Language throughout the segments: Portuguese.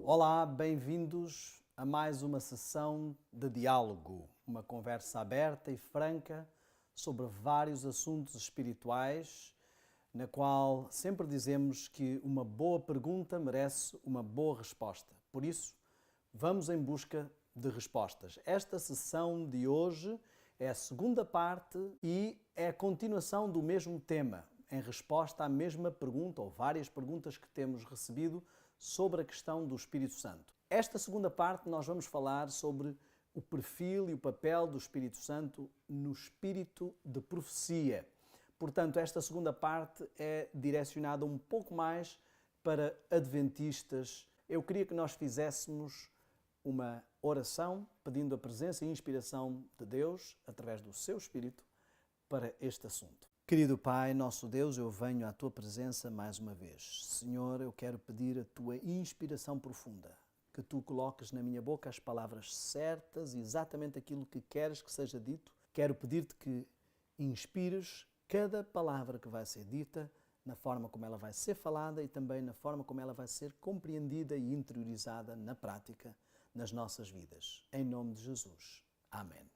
Olá, bem-vindos a mais uma sessão de diálogo, uma conversa aberta e franca sobre vários assuntos espirituais, na qual sempre dizemos que uma boa pergunta merece uma boa resposta. Por isso, vamos em busca de respostas. Esta sessão de hoje é a segunda parte e é a continuação do mesmo tema, em resposta à mesma pergunta ou várias perguntas que temos recebido sobre a questão do Espírito Santo. Esta segunda parte nós vamos falar sobre o perfil e o papel do Espírito Santo no espírito de profecia. Portanto, esta segunda parte é direcionada um pouco mais para adventistas. Eu queria que nós fizéssemos uma oração pedindo a presença e inspiração de Deus através do seu Espírito para este assunto. Querido Pai, nosso Deus, eu venho à Tua presença mais uma vez. Senhor, eu quero pedir a Tua inspiração profunda, que Tu coloques na minha boca as palavras certas, exatamente aquilo que queres que seja dito. Quero pedir-te que inspires cada palavra que vai ser dita, na forma como ela vai ser falada e também na forma como ela vai ser compreendida e interiorizada na prática, nas nossas vidas. Em nome de Jesus. Amém.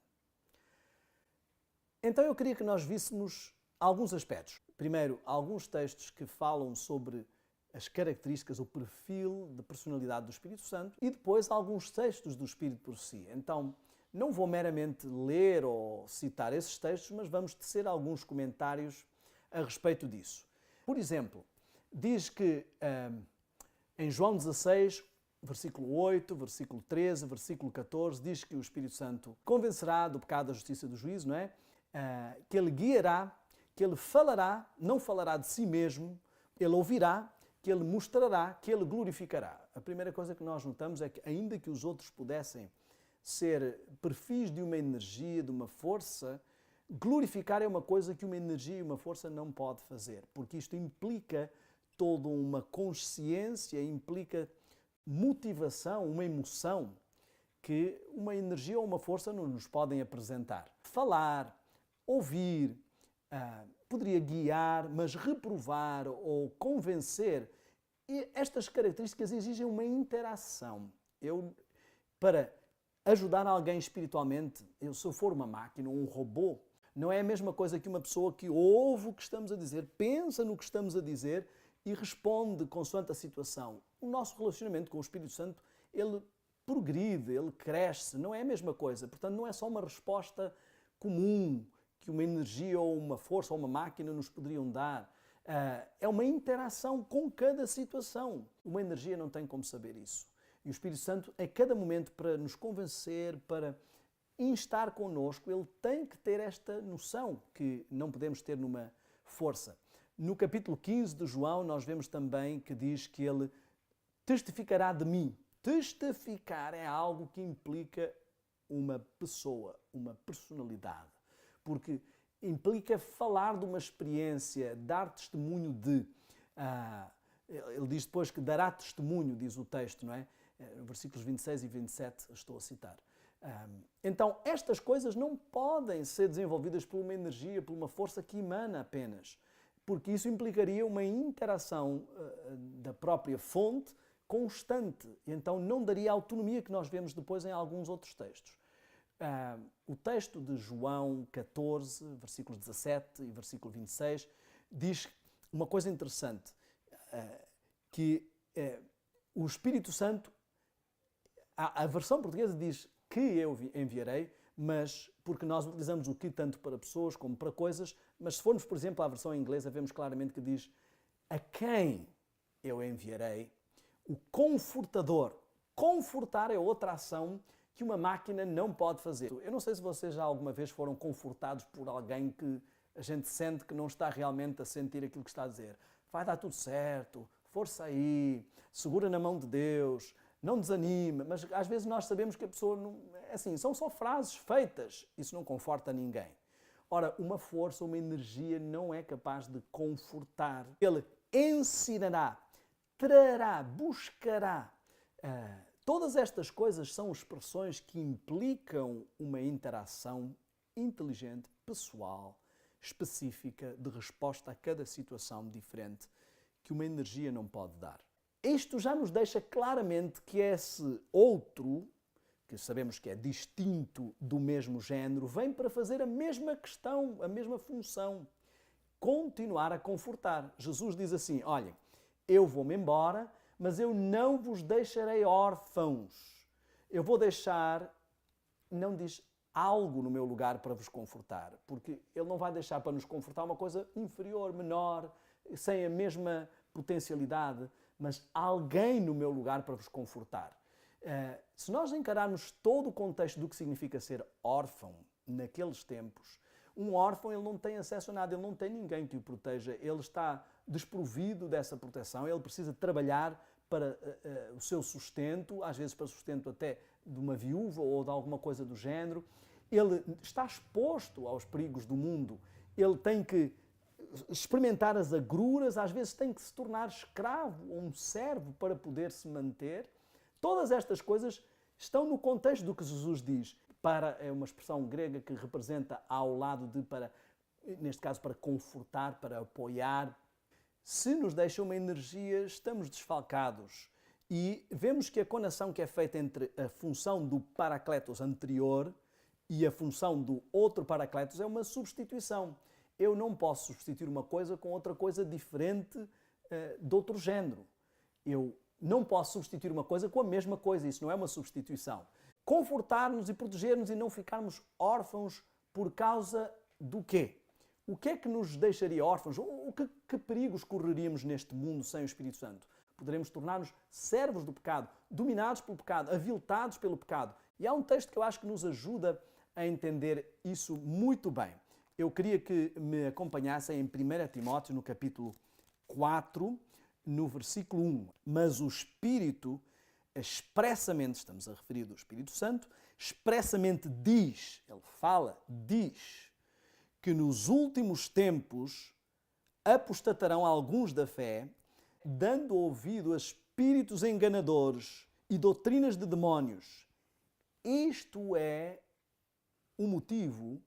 Então eu queria que nós víssemos alguns aspectos. Primeiro, alguns textos que falam sobre as características, o perfil de personalidade do Espírito Santo e depois alguns textos do Espírito por si. Então, não vou meramente ler ou citar esses textos, mas vamos tecer alguns comentários a respeito disso. Por exemplo, diz que em João 16, versículo 8, versículo 13, versículo 14, diz que o Espírito Santo convencerá do pecado, da justiça e do juízo, não é? Que ele guiará, que ele falará, não falará de si mesmo, ele ouvirá, que ele mostrará, que ele glorificará. A primeira coisa que nós notamos é que, ainda que os outros pudessem ser perfis de uma energia, de uma força, glorificar é uma coisa que uma energia e uma força não pode fazer, porque isto implica toda uma consciência, implica motivação, uma emoção que uma energia ou uma força não nos podem apresentar. Falar, ouvir, poderia guiar, mas reprovar ou convencer. E estas características exigem uma interação. Para ajudar alguém espiritualmente, se eu for uma máquina, um robô, não é a mesma coisa que uma pessoa que ouve o que estamos a dizer, pensa no que estamos a dizer e responde consoante a situação. O nosso relacionamento com o Espírito Santo, ele progride, ele cresce, não é a mesma coisa. Portanto, não é só uma resposta comum que uma energia ou uma força ou uma máquina nos poderiam dar. É uma interação com cada situação. Uma energia não tem como saber isso. E o Espírito Santo, a cada momento, para nos convencer, para instar connosco, ele tem que ter esta noção que não podemos ter numa força. No capítulo 15 de João, nós vemos também que diz que ele testificará de mim. Testificar é algo que implica uma pessoa, uma personalidade, porque implica falar de uma experiência, dar testemunho de. Ele diz depois que dará testemunho, diz o texto, não é? Versículos 26 e 27 estou a citar. Então, estas coisas não podem ser desenvolvidas por uma energia, por uma força que emana apenas, porque isso implicaria uma interação da própria fonte constante, e então não daria a autonomia que nós vemos depois em alguns outros textos. O texto de João 14, versículos 17 e versículo 26, diz uma coisa interessante, que o Espírito Santo, a versão portuguesa diz que eu enviarei, mas porque nós utilizamos o que tanto para pessoas como para coisas, mas se formos, por exemplo, à versão inglesa, vemos claramente que diz a quem eu enviarei, o confortador. Confortar é outra ação que uma máquina não pode fazer. Eu não sei se vocês já alguma vez foram confortados por alguém que a gente sente que não está realmente a sentir aquilo que está a dizer. Vai dar tudo certo, força aí, segura na mão de Deus, não desanima, mas às vezes nós sabemos que a pessoa não... Assim, são só frases feitas, isso não conforta ninguém. Ora, uma força, uma energia não é capaz de confortar. Ele ensinará, trará, buscará. Todas estas coisas são expressões que implicam uma interação inteligente, pessoal, específica, de resposta a cada situação diferente que uma energia não pode dar. Isto já nos deixa claramente que esse outro, que sabemos que é distinto do mesmo género, vem para fazer a mesma questão, a mesma função. Continuar a confortar. Jesus diz assim, olhem, eu vou-me embora, mas eu não vos deixarei órfãos. Eu vou deixar, não diz algo no meu lugar para vos confortar, porque Ele não vai deixar para nos confortar uma coisa inferior, menor, sem a mesma potencialidade, mas alguém no meu lugar para vos confortar. Se nós encararmos todo o contexto do que significa ser órfão naqueles tempos, um órfão ele não tem acesso a nada, ele não tem ninguém que o proteja, ele está desprovido dessa proteção, ele precisa trabalhar para o seu sustento, às vezes para o sustento até de uma viúva ou de alguma coisa do género. Ele está exposto aos perigos do mundo, ele tem que experimentar as agruras, às vezes tem que se tornar escravo ou um servo para poder se manter. Todas estas coisas estão no contexto do que Jesus diz. Para é uma expressão grega que representa ao lado de para, neste caso, para confortar, para apoiar. Se nos deixa uma energia, estamos desfalcados. E vemos que a conação que é feita entre a função do Paracletos anterior e a função do outro Paracletos é uma substituição. Eu não posso substituir uma coisa com outra coisa diferente de outro género. Eu não posso substituir uma coisa com a mesma coisa. Isso não é uma substituição. Confortar-nos e proteger-nos e não ficarmos órfãos por causa do quê? O que é que nos deixaria órfãos? Que perigos correríamos neste mundo sem o Espírito Santo? Poderemos tornar-nos servos do pecado, dominados pelo pecado, aviltados pelo pecado. E há um texto que eu acho que nos ajuda a entender isso muito bem. Eu queria que me acompanhassem em 1 Timóteo, no capítulo 4, no versículo 1. Mas o Espírito expressamente, estamos a referir do Espírito Santo, expressamente diz, ele fala, diz, que nos últimos tempos apostatarão alguns da fé, dando ouvido a espíritos enganadores e doutrinas de demónios. Isto é o motivo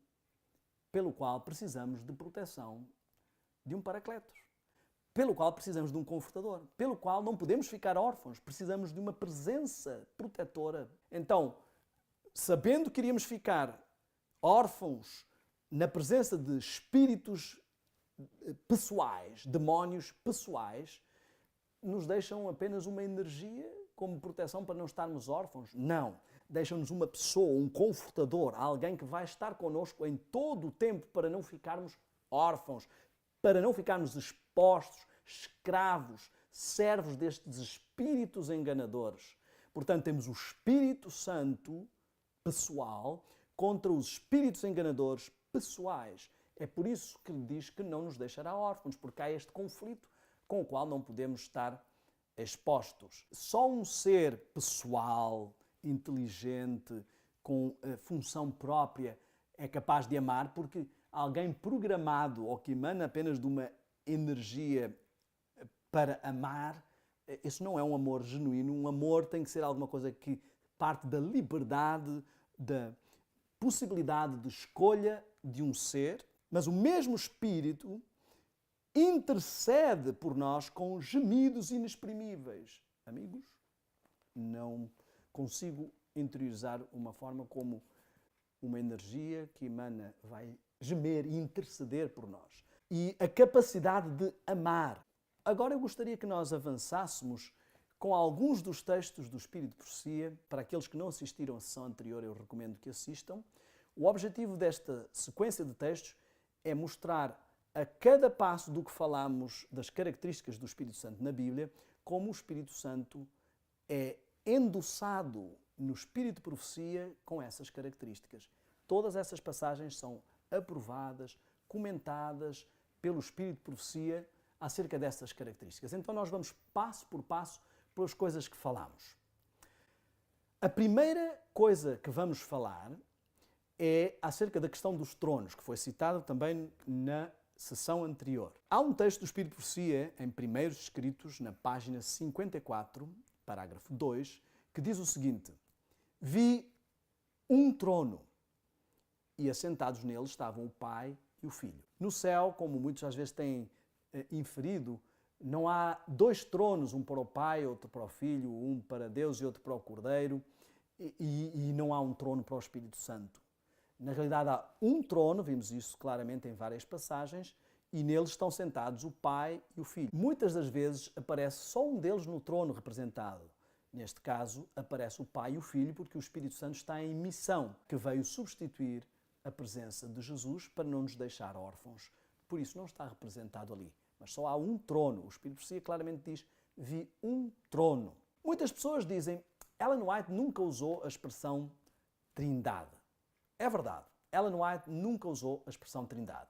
pelo qual precisamos de proteção de um Paracletos, pelo qual precisamos de um confortador, pelo qual não podemos ficar órfãos, precisamos de uma presença protetora. Então, sabendo que iríamos ficar órfãos na presença de espíritos pessoais, demónios pessoais, nos deixam apenas uma energia como proteção para não estarmos órfãos? Não. Deixam-nos uma pessoa, um confortador, alguém que vai estar connosco em todo o tempo para não ficarmos órfãos, para não ficarmos expostos, escravos, servos destes espíritos enganadores. Portanto, temos o Espírito Santo pessoal contra os espíritos enganadores pessoais. É por isso que ele diz que não nos deixará órfãos, porque há este conflito com o qual não podemos estar expostos. Só um ser pessoal, inteligente, com função própria, é capaz de amar, porque alguém programado ou que emana apenas de uma energia para amar, isso não é um amor genuíno. Um amor tem que ser alguma coisa que parte da liberdade, da possibilidade de escolha de um ser, mas o mesmo Espírito intercede por nós com gemidos inexprimíveis. Amigos, não consigo interiorizar uma forma como uma energia que emana vai gemer e interceder por nós. E a capacidade de amar. Agora eu gostaria que nós avançássemos com alguns dos textos do Espírito de Profecia. Para aqueles que não assistiram à sessão anterior, eu recomendo que assistam. O objetivo desta sequência de textos é mostrar a cada passo do que falamos das características do Espírito Santo na Bíblia, como o Espírito Santo é endossado no Espírito de Profecia com essas características. Todas essas passagens são aprovadas, comentadas pelo Espírito de Profecia acerca dessas características. Então nós vamos passo por passo pelas coisas que falamos. A primeira coisa que vamos falar é acerca da questão dos tronos, que foi citada também na sessão anterior. Há um texto do Espírito de Profecia, em Primeiros Escritos, na página 54, parágrafo 2, que diz o seguinte: vi um trono e assentados nele estavam o Pai e o Filho. No céu, como muitos às vezes têm inferido, Não há dois tronos, um para o Pai, outro para o Filho, um para Deus e outro para o Cordeiro, e não há um trono para o Espírito Santo. Na realidade, há um trono, vimos isso claramente em várias passagens, e neles estão sentados o Pai e o Filho. Muitas das vezes aparece só um deles no trono representado. Neste caso, aparece o Pai e o Filho, porque o Espírito Santo está em missão, que veio substituir a presença de Jesus para não nos deixar órfãos. Por isso, não está representado ali. Mas só há um trono. O Espírito Profecia claramente diz: vi um trono. Muitas pessoas dizem, Ellen White nunca usou a expressão trindade. É verdade, Ellen White nunca usou a expressão trindade.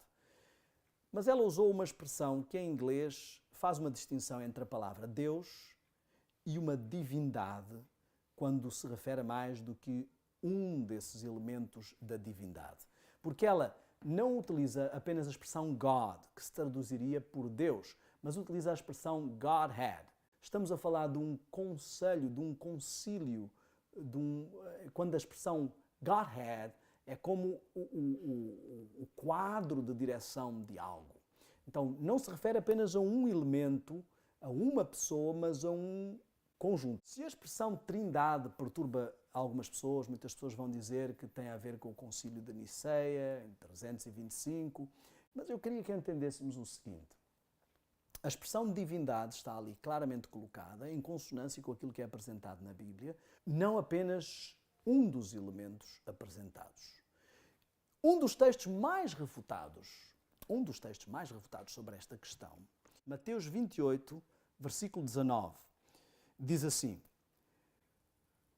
Mas ela usou uma expressão que em inglês faz uma distinção entre a palavra Deus e uma divindade, quando se refere a mais do que um desses elementos da divindade. Porque ela não utiliza apenas a expressão God, que se traduziria por Deus, mas utiliza a expressão Godhead. Estamos a falar de um conselho, de um concílio, quando a expressão Godhead é como o quadro de direção de algo. Então, não se refere apenas a um elemento, a uma pessoa, mas a um conjunto. Se a expressão trindade perturba algumas pessoas, muitas pessoas vão dizer que tem a ver com o Concílio de Niceia, em 325, mas eu queria que entendêssemos o seguinte. A expressão divindade está ali claramente colocada, em consonância com aquilo que é apresentado na Bíblia, não apenas um dos elementos apresentados. Um dos textos mais refutados sobre esta questão, Mateus 28, versículo 19, diz assim: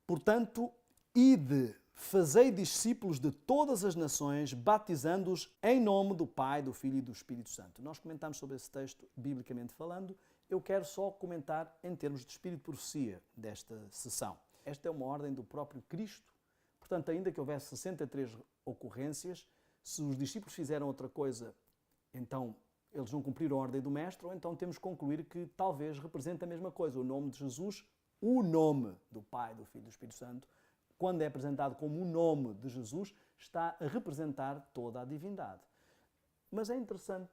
portanto, ide, fazei discípulos de todas as nações, batizando-os em nome do Pai, do Filho e do Espírito Santo. Nós comentamos sobre esse texto, biblicamente falando. Eu quero só comentar em termos de espírito de profecia desta sessão. Esta é uma ordem do próprio Cristo. Portanto, ainda que houvesse 63 ocorrências, se os discípulos fizeram outra coisa, então eles não cumpriram a ordem do Mestre, ou então temos que concluir que talvez represente a mesma coisa. O nome de Jesus, o nome do Pai, do Filho e do Espírito Santo, quando é apresentado como o nome de Jesus, está a representar toda a divindade. Mas é interessante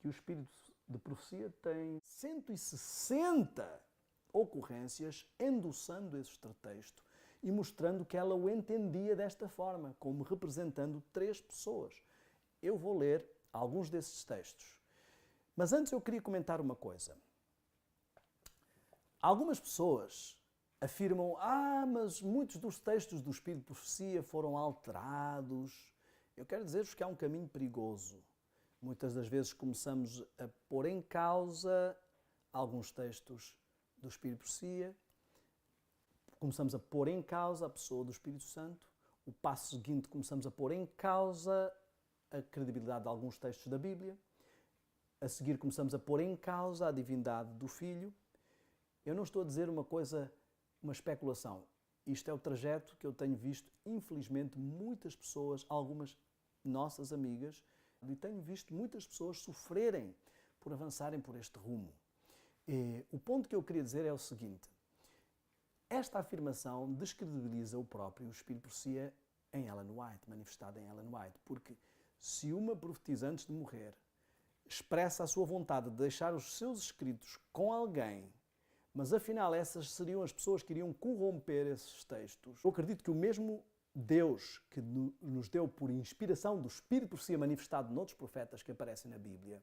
que o espírito de profecia tem 160 ocorrências endossando esse texto e mostrando que ela o entendia desta forma, como representando três pessoas. Eu vou ler alguns desses textos. Mas antes eu queria comentar uma coisa. Algumas pessoas afirmam, mas muitos dos textos do Espírito de Profecia foram alterados. Eu quero dizer-vos que há um caminho perigoso. Muitas das vezes começamos a pôr em causa alguns textos do Espírito de Profecia, começamos a pôr em causa a pessoa do Espírito Santo. O passo seguinte, começamos a pôr em causa a credibilidade de alguns textos da Bíblia. A seguir, começamos a pôr em causa a divindade do Filho. Eu não estou a dizer uma coisa, uma especulação. Isto é o trajeto que eu tenho visto, infelizmente, muitas pessoas, algumas nossas amigas, e tenho visto muitas pessoas sofrerem por avançarem por este rumo. O ponto que eu queria dizer é o seguinte. Esta afirmação descredibiliza o próprio Espírito de Profecia em Ellen White, manifestado em Ellen White, porque se uma profetisa antes de morrer expressa a sua vontade de deixar os seus escritos com alguém, mas afinal essas seriam as pessoas que iriam corromper esses textos, eu acredito que o mesmo Deus que nos deu por inspiração do Espírito de Profecia manifestado noutros profetas que aparecem na Bíblia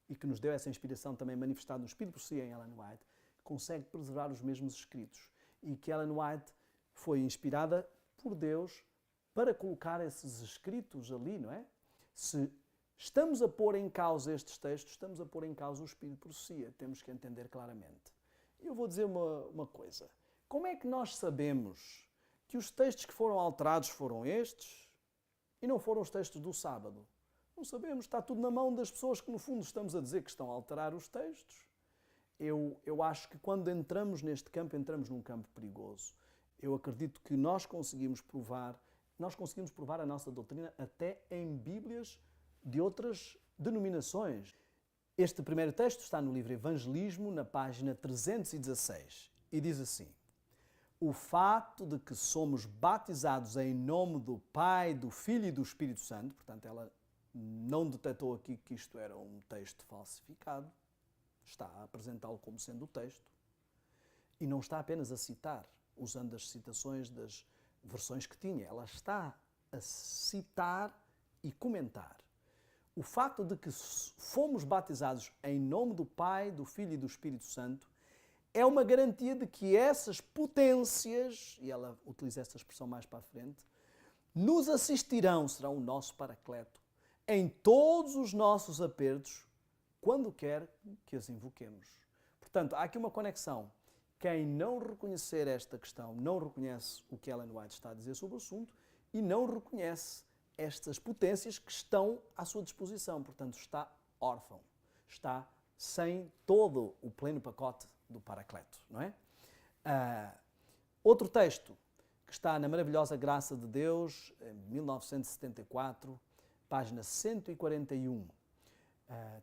e que nos deu essa inspiração também manifestada no Espírito de Profecia em Ellen White, consegue preservar os mesmos escritos. E que Ellen White foi inspirada por Deus para colocar esses escritos ali, não é? Se estamos a pôr em causa estes textos, estamos a pôr em causa o Espírito de Profecia. Temos que entender claramente. E eu vou dizer uma coisa. Como é que nós sabemos que os textos que foram alterados foram estes e não foram os textos do sábado? Não sabemos. Está tudo na mão das pessoas que, no fundo, estamos a dizer que estão a alterar os textos. Eu acho que quando entramos neste campo, entramos num campo perigoso. Eu acredito que nós conseguimos provar a nossa doutrina até em Bíblias de outras denominações. Este primeiro texto está no livro Evangelismo, na página 316, e diz assim: o fato de que somos batizados em nome do Pai, do Filho e do Espírito Santo, portanto ela não detectou aqui que isto era um texto falsificado, está a apresentá-lo como sendo o texto, e não está apenas a citar, usando as citações das versões que tinha, ela está a citar e comentar. O facto de que fomos batizados em nome do Pai, do Filho e do Espírito Santo é uma garantia de que essas potências, e ela utiliza essa expressão mais para a frente, nos assistirão, serão o nosso paracleto, em todos os nossos apertos, quando quer que as invoquemos. Portanto, há aqui uma conexão. Quem não reconhecer esta questão não reconhece o que Ellen White está a dizer sobre o assunto e não reconhece estas potências que estão à sua disposição. Portanto, está órfão, está sem todo o pleno pacote do Paracleto, não é? Outro texto que está na Maravilhosa Graça de Deus, em 1974, página 141.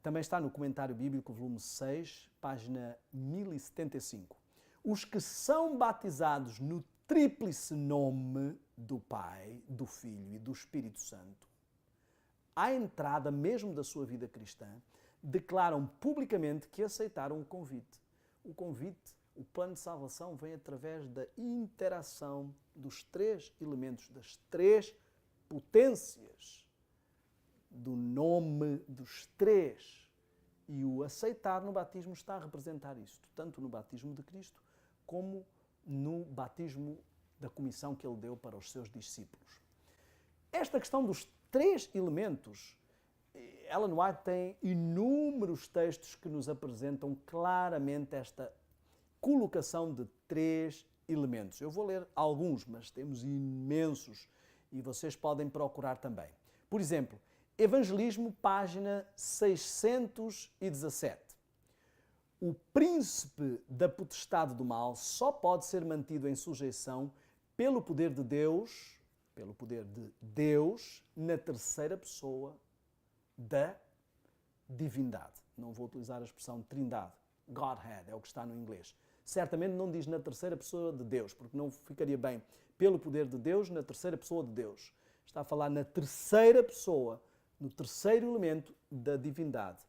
Também está no Comentário Bíblico, volume 6, página 1075. Os que são batizados no tríplice nome do Pai, do Filho e do Espírito Santo, à entrada mesmo da sua vida cristã, declaram publicamente que aceitaram o convite. O convite, o plano de salvação, vem através da interação dos três elementos, das três potências do nome dos três. E o aceitar no batismo está a representar isto, tanto no batismo de Cristo como no batismo da comissão que ele deu para os seus discípulos. Esta questão dos três elementos, Ellen White tem inúmeros textos que nos apresentam claramente esta colocação de três elementos. Eu vou ler alguns, mas temos imensos e vocês podem procurar também. Por exemplo, Evangelismo, página 617. O príncipe da potestade do mal só pode ser mantido em sujeição pelo poder de Deus, na terceira pessoa da divindade. Não vou utilizar a expressão trindade. Godhead é o que está no inglês. Certamente não diz na terceira pessoa de Deus, porque não ficaria bem. Pelo poder de Deus, na terceira pessoa de Deus. Está a falar na terceira pessoa, no terceiro elemento da divindade,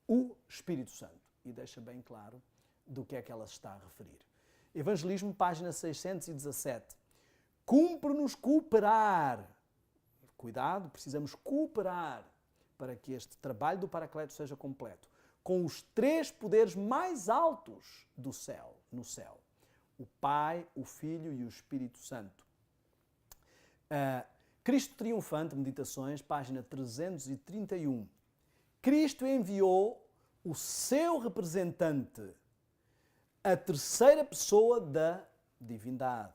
o Espírito Santo. E deixa bem claro do que é que ela se está a referir. Evangelismo, página 617. Cumpre-nos cooperar. Cuidado, precisamos cooperar para que este trabalho do Paracleto seja completo. Com os três poderes mais altos do céu, no céu. O Pai, o Filho e o Espírito Santo. Cristo Triunfante, Meditações, página 331. Cristo enviou o seu representante, a terceira pessoa da divindade.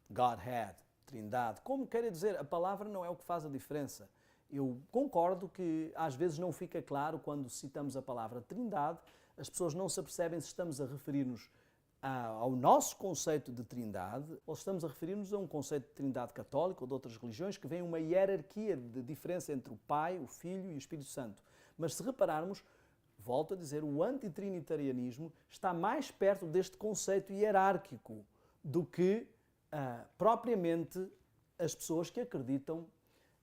Godhead, Trindade. Como quer dizer, a palavra não é o que faz a diferença. Eu concordo que às vezes não fica claro quando citamos a palavra Trindade, as pessoas não se apercebem se estamos a referir-nos ao nosso conceito de Trindade ou se estamos a referir-nos a um conceito de Trindade católica ou de outras religiões que vem uma hierarquia de diferença entre o Pai, o Filho e o Espírito Santo. Mas se repararmos, volto a dizer, o antitrinitarianismo está mais perto deste conceito hierárquico do que propriamente as pessoas que acreditam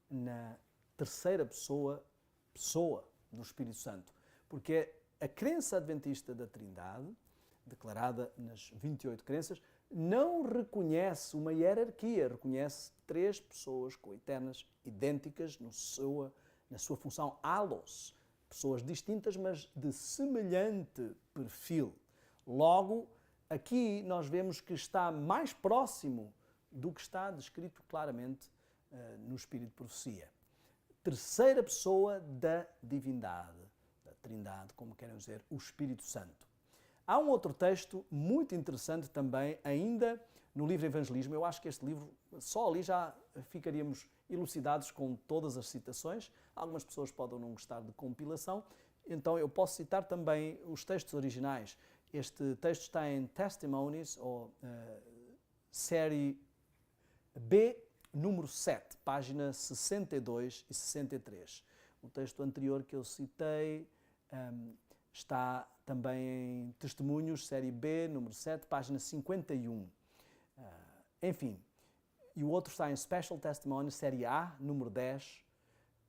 na terceira pessoa do Espírito Santo. Porque a crença adventista da Trindade, declarada nas 28 crenças, não reconhece uma hierarquia, reconhece três pessoas coeternas, idênticas na sua função allos, pessoas distintas, mas de semelhante perfil. Logo, aqui nós vemos que está mais próximo do que está descrito claramente no Espírito de Profecia. Terceira pessoa da divindade, da Trindade, como querem dizer, o Espírito Santo. Há um outro texto muito interessante também, ainda no livro Evangelismo. Eu acho que este livro, só ali já ficaríamos elucidados com todas as citações. Algumas pessoas podem não gostar de compilação, então eu posso citar também os textos originais. Este texto está em Testimonies, ou série B, número 7, página 62 e 63. O texto anterior que eu citei está também em Testemunhos, série B, número 7, página 51. Enfim, e o outro está em Special Testimonies, série A, número 10,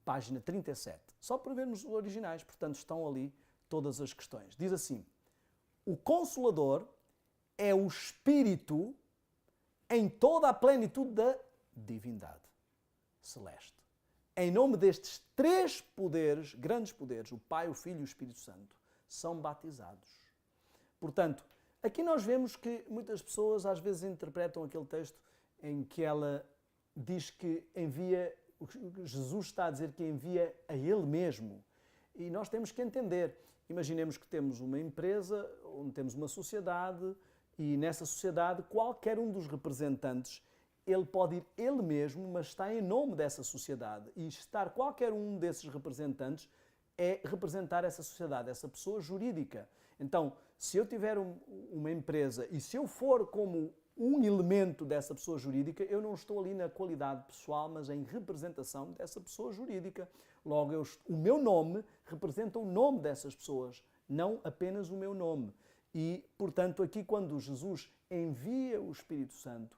página 37. Só para vermos os originais, portanto estão ali todas as questões. Diz assim: o Consolador é o Espírito em toda a plenitude da divindade celeste. Em nome destes três poderes, grandes poderes, o Pai, o Filho e o Espírito Santo, são batizados. Portanto, aqui nós vemos que muitas pessoas às vezes interpretam aquele texto em que ela diz que envia, Jesus está a dizer que envia a Ele mesmo. E nós temos que entender. Imaginemos que temos uma empresa, onde temos uma sociedade, e nessa sociedade qualquer um dos representantes, ele pode ir ele mesmo, mas está em nome dessa sociedade. E estar qualquer um desses representantes é representar essa sociedade, essa pessoa jurídica. Então, se eu tiver uma empresa e se eu for como um elemento dessa pessoa jurídica, eu não estou ali na qualidade pessoal, mas em representação dessa pessoa jurídica. Logo, o meu nome representa o nome dessas pessoas, não apenas o meu nome. E, portanto, aqui quando Jesus envia o Espírito Santo,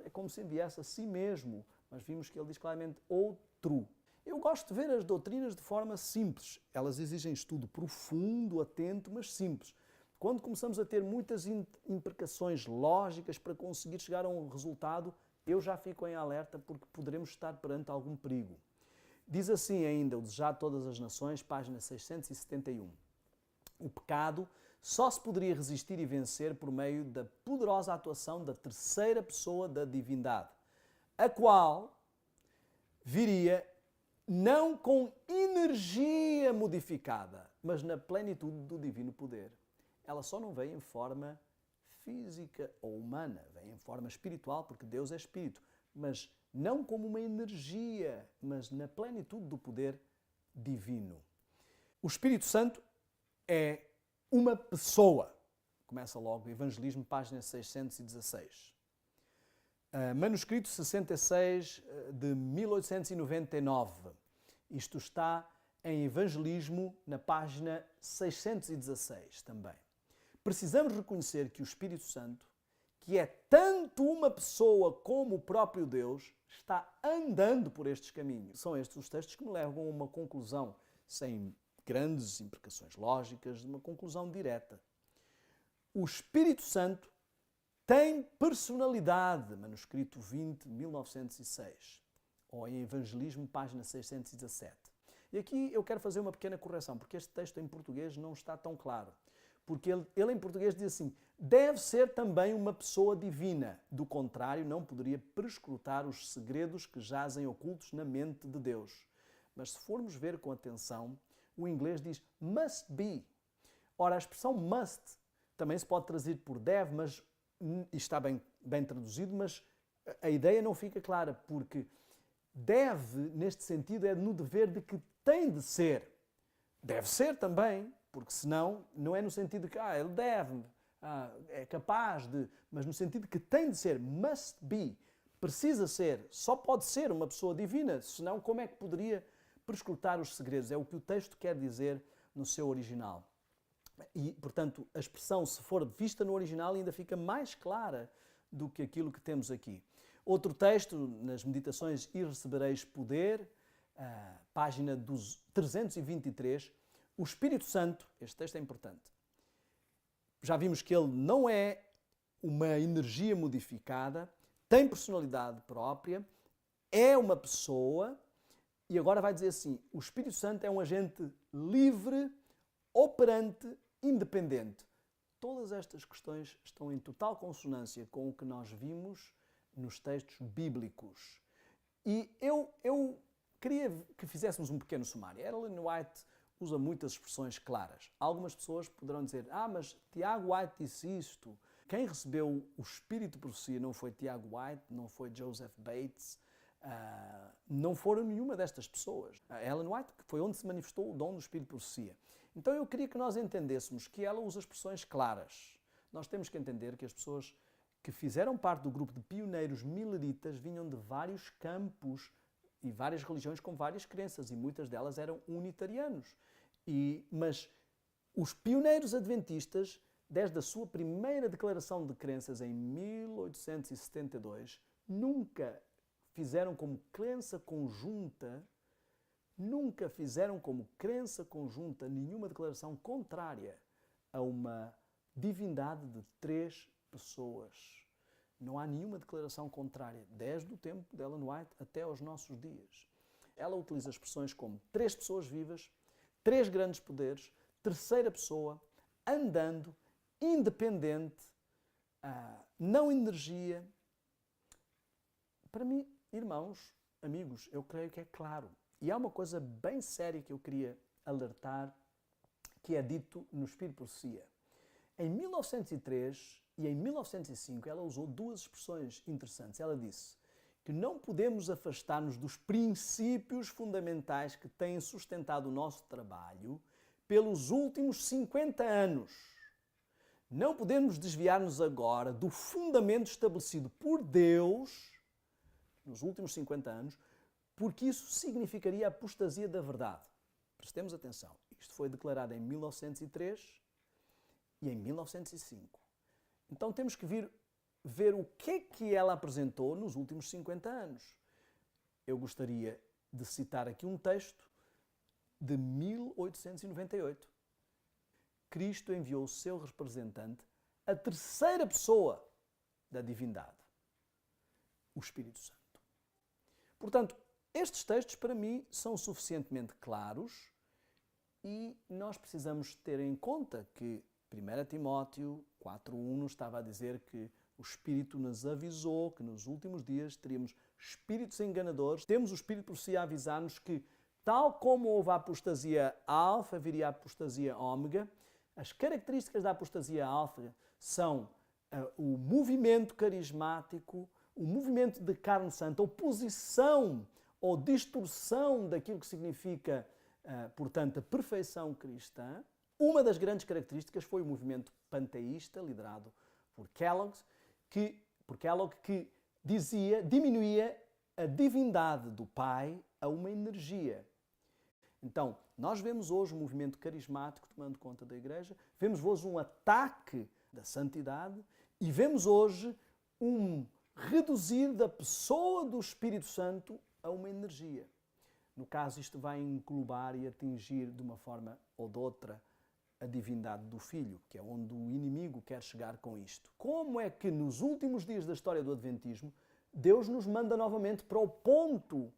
é como se enviasse a si mesmo, mas vimos que ele diz claramente outro. Eu gosto de ver as doutrinas de forma simples. Elas exigem estudo profundo, atento, mas simples. Quando começamos a ter muitas implicações lógicas para conseguir chegar a um resultado, eu já fico em alerta porque poderemos estar perante algum perigo. Diz assim ainda, o Desejar de Todas as Nações, página 671. O pecado só se poderia resistir e vencer por meio da poderosa atuação da terceira pessoa da divindade, a qual viria não com energia modificada, mas na plenitude do divino poder. Ela só não vem em forma física ou humana, vem em forma espiritual, porque Deus é espírito, mas não como uma energia, mas na plenitude do poder divino. O Espírito Santo é uma pessoa. Começa logo o Evangelismo, página 616. Manuscrito 66 de 1899. Isto está em Evangelismo, na página 616 também. Precisamos reconhecer que o Espírito Santo, que é tanto uma pessoa como o próprio Deus, está andando por estes caminhos. São estes os textos que me levam a uma conclusão, sem grandes implicações lógicas, de uma conclusão direta. O Espírito Santo tem personalidade, manuscrito 20, 1906, ou em Evangelismo, página 617. E aqui eu quero fazer uma pequena correção, porque este texto em português não está tão claro. Porque ele em português diz assim: deve ser também uma pessoa divina, do contrário não poderia perscrutar os segredos que jazem ocultos na mente de Deus. Mas se formos ver com atenção, o inglês diz must be. Ora, a expressão must também se pode traduzir por deve, mas está bem traduzido, mas a ideia não fica clara, porque deve, neste sentido, é no dever de que tem de ser. Deve ser também, porque senão não é no sentido de que ele deve, é capaz de, mas no sentido de que tem de ser, must be, precisa ser, só pode ser uma pessoa divina, senão como é que poderia perscrutar os segredos? É o que o texto quer dizer no seu original. E, portanto, a expressão, se for vista no original, ainda fica mais clara do que aquilo que temos aqui. Outro texto, nas Meditações E Recebereis Poder, página 323, o Espírito Santo, este texto é importante, já vimos que ele não é uma energia modificada, tem personalidade própria, é uma pessoa, e agora vai dizer assim, o Espírito Santo é um agente livre, operante, independente. Todas estas questões estão em total consonância com o que nós vimos nos textos bíblicos. E eu queria que fizéssemos um pequeno sumário. Ellen White usa muitas expressões claras. Algumas pessoas poderão dizer, mas Tiago White disse isto. Quem recebeu o Espírito de Profecia não foi Tiago White, não foi Joseph Bates, não foram nenhuma destas pessoas. A Ellen White foi onde se manifestou o dom do Espírito de Profecia. Então eu queria que nós entendêssemos que ela usa expressões claras. Nós temos que entender que as pessoas que fizeram parte do grupo de pioneiros mileritas vinham de vários campos e várias religiões com várias crenças, e muitas delas eram unitarianos. Mas os pioneiros adventistas, desde a sua primeira declaração de crenças em 1872, nunca fizeram como crença conjunta nunca fizeram como crença conjunta nenhuma declaração contrária a uma divindade de 3 pessoas. Não há nenhuma declaração contrária, desde o tempo de Ellen White até aos nossos dias. Ela utiliza expressões como 3 pessoas vivas, 3 grandes poderes, terceira pessoa, andando, independente, não energia. Para mim, irmãos, amigos, eu creio que é claro. E há uma coisa bem séria que eu queria alertar, que é dito no Espírito Profecia. Em 1903 e em 1905, ela usou 2 expressões interessantes. Ela disse que não podemos afastar-nos dos princípios fundamentais que têm sustentado o nosso trabalho pelos últimos 50 anos. Não podemos desviar-nos agora do fundamento estabelecido por Deus nos últimos 50 anos, porque isso significaria a apostasia da verdade. Prestemos atenção. Isto foi declarado em 1903 e em 1905. Então temos que ver o que é que ela apresentou nos últimos 50 anos. Eu gostaria de citar aqui um texto de 1898. Cristo enviou o seu representante, a terceira pessoa da divindade, o Espírito Santo. Portanto, estes textos para mim são suficientemente claros e nós precisamos ter em conta que 1 Timóteo 4:1 nos estava a dizer que o Espírito nos avisou que nos últimos dias teríamos espíritos enganadores. Temos o Espírito por si a avisar-nos que, tal como houve a apostasia alfa, viria a apostasia ômega. As características da apostasia alfa são o movimento carismático, o movimento de carne santa, oposição ou distorção daquilo que significa, portanto, a perfeição cristã. Uma das grandes características foi o movimento panteísta, liderado por Kellogg, que diminuía a divindade do Pai a uma energia. Então, nós vemos hoje o movimento carismático tomando conta da Igreja, vemos hoje um ataque da santidade e vemos hoje um reduzir da pessoa do Espírito Santo a uma energia. No caso, isto vai englobar e atingir de uma forma ou de outra a divindade do Filho, que é onde o inimigo quer chegar com isto. Como é que nos últimos dias da história do Adventismo, Deus nos manda novamente para o ponto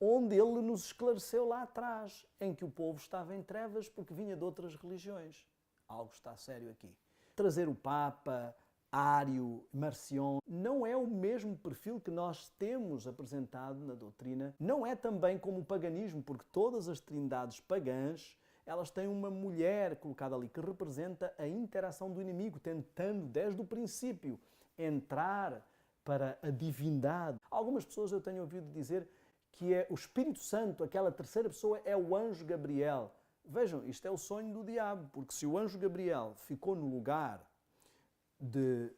onde Ele nos esclareceu lá atrás, em que o povo estava em trevas porque vinha de outras religiões? Algo está sério aqui. Trazer o Papa, Ário, Marcion, não é o mesmo perfil que nós temos apresentado na doutrina. Não é também como o paganismo, porque todas as trindades pagãs, elas têm uma mulher colocada ali que representa a interação do inimigo, tentando desde o princípio entrar para a divindade. Algumas pessoas eu tenho ouvido dizer que é o Espírito Santo, aquela terceira pessoa, é o anjo Gabriel. Vejam, isto é o sonho do diabo, porque se o anjo Gabriel ficou no lugar de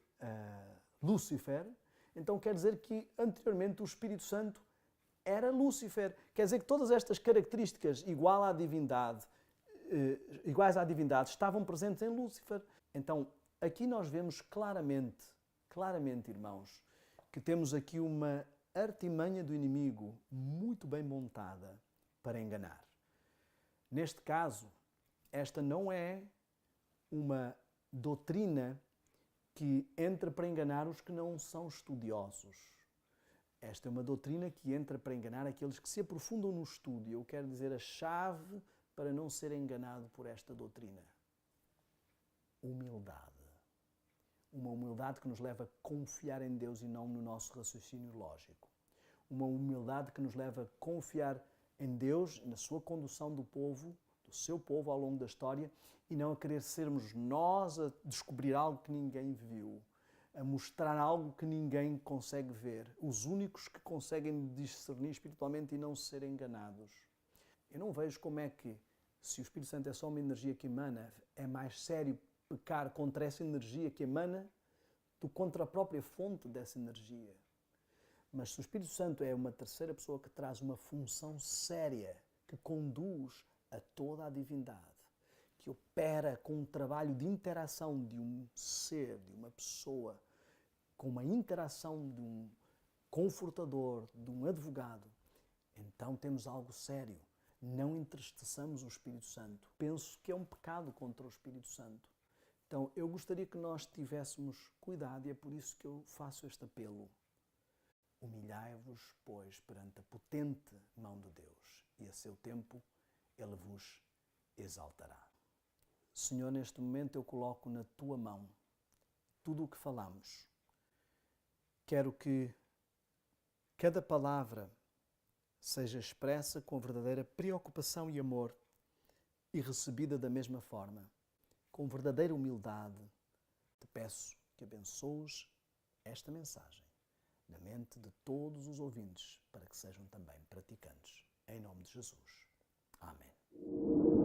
Lúcifer, então quer dizer que anteriormente o Espírito Santo era Lúcifer. Quer dizer que todas estas características iguais à divindade estavam presentes em Lúcifer. Então aqui nós vemos claramente, irmãos, que temos aqui uma artimanha do inimigo muito bem montada para enganar. Neste caso, esta não é uma doutrina que entra para enganar os que não são estudiosos. Esta é uma doutrina que entra para enganar aqueles que se aprofundam no estudo. Eu quero dizer a chave para não ser enganado por esta doutrina. Humildade. Uma humildade que nos leva a confiar em Deus e não no nosso raciocínio lógico. Uma humildade que nos leva a confiar em Deus, na sua condução do povo, do seu povo ao longo da história, e não a querer sermos nós a descobrir algo que ninguém viu, a mostrar algo que ninguém consegue ver, os únicos que conseguem discernir espiritualmente e não ser enganados. Eu não vejo como é que, se o Espírito Santo é só uma energia que emana, é mais sério pecar contra essa energia que emana do que contra a própria fonte dessa energia. Mas se o Espírito Santo é uma terceira pessoa que traz uma função séria, que conduz a toda a divindade, que opera com um trabalho de interação de um ser, de uma pessoa, com uma interação de um confortador, de um advogado, então temos algo sério. não entristeçamos o Espírito Santo. Penso que é um pecado contra o Espírito Santo. Então, eu gostaria que nós tivéssemos cuidado e é por isso que eu faço este apelo. Humilhai-vos, pois, perante a potente mão de Deus, e a seu tempo Ele vos exaltará. Senhor, neste momento eu coloco na Tua mão tudo o que falamos. Quero que cada palavra seja expressa com verdadeira preocupação e amor e recebida da mesma forma, com verdadeira humildade. Te peço que abençoes esta mensagem na mente de todos os ouvintes para que sejam também praticantes. Em nome de Jesus. Amém.